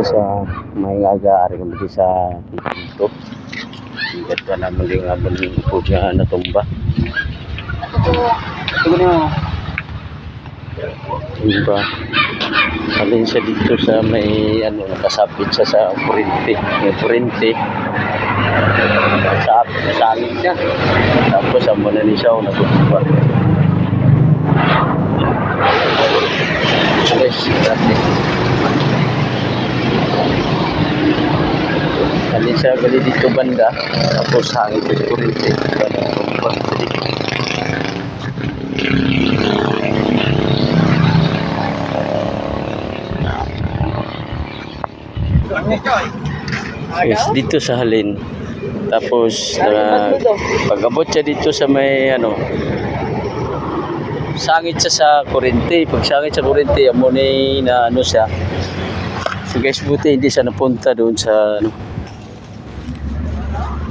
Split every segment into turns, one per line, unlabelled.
sa may aga-ari kami sa dito. Hindi pa naman yung abang po niya natumba. Diba? Alin siya dito sa may nakasabit siya sa kurente. Yung kurente sa amin niya. Tapos amo na ni siya natumba. Guys, grabe. Alin siya bali dito banda. Tapos hangin ko sa kurente. Yes, dito sa halin. Tapos pag-abot siya dito sa may sangit siya sa kurente. Pag sangit sa kurente, amoni na siya. So guys, buti hindi siya napunta doon sa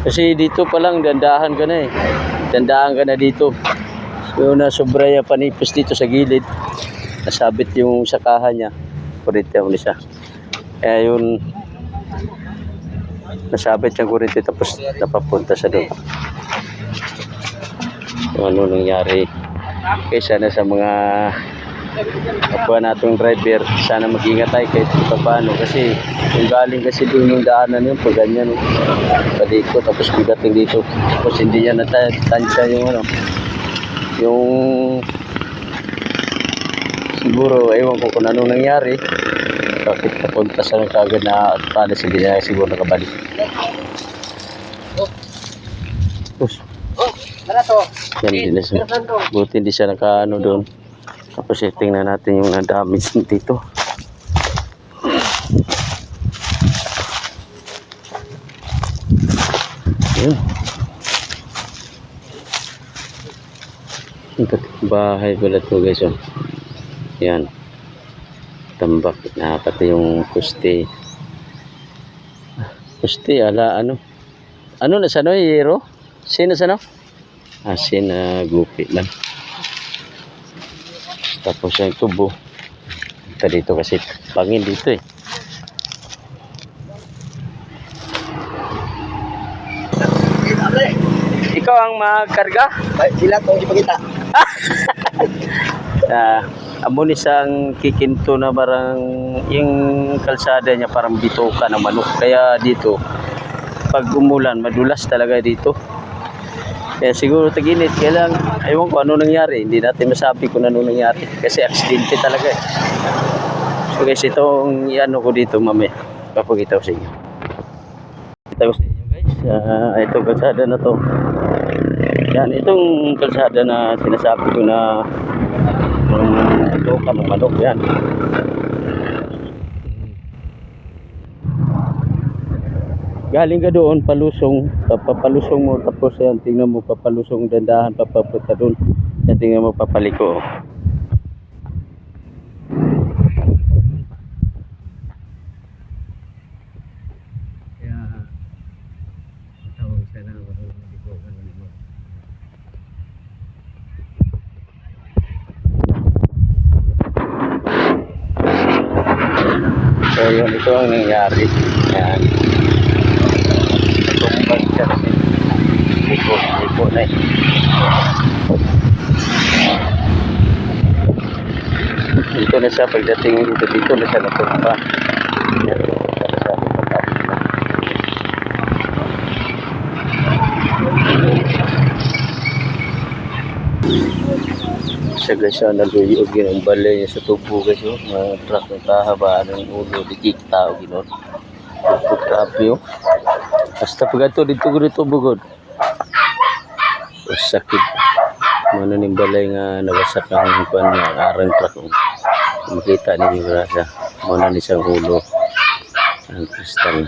kasi dito pa lang dandahan ka na dandahan ka na dito. So sobra ya panipis dito sa gilid. Nasabit yung sakahan niya. Kurente mo siya. Kaya yun nasabit yung kurente tapos napapunta sa doon. So, ano nangyari? Okay, sana sa mga kapwa natong driver, sana mag-ingat tayo kahit paano kasi kung galing kasi doon yung daanan yun, pag ganyan paliko tapos pagdating dito tapos hindi niya natansya yung yung siguro ewan ko kung anong nangyari bakit napunta sa kagad na paano hindi niya siguro nakabalik. Yan, buti hindi siya naka doon. Tapos tingnan natin yung na-damage dito. Yan. Bahay pala ito guys. Yan. Tambak na pati yung kuste. Kuste ala ano na sana yero? Sino sana? Sina gupi lang. Tapos yung tubo. Ito dito kasi pangin dito Ikaw ang magkarga?
Sila itong ipakita.
Amo ni sang kikinto na parang yung kalsada niya parang bitoka na manok. Kaya dito pag umulan madulas talaga dito. Kaya siguro tag-init, kaya lang, ewan ko ano nangyari. Hindi natin masabi kung ano nangyari. Kasi aksidente talaga So guys, itong ko dito mamaya. Papakita ko sa inyo. Kita ko sa inyo guys. Itong kalsada na to. Yan, itong kalsada na sinasabi ko na ito ka ng manok. Yan. Galing ka doon, palusong, papalusong mo, tapos yan, tingnan mo, papalusong dandahan, papapunta doon. Yan, tingnan mo, papaliko. Kaya, tawag siya na, maliko ka na naman. So, yun, ito ang nangyari. Yan. Tumbang siya kasi liko na dito na siya pagdating dito na siya natumba. Siya guys siya naluyog yun ang balay niya sa tubo guys mga truck na kahabaan ng ulo dikik tao ginoon grabe basta pag ito dito bugod sakit mana ning balay nga nawasak ang kuan nga arang truck makita ni Brasa mana ni sa ulo ang kristal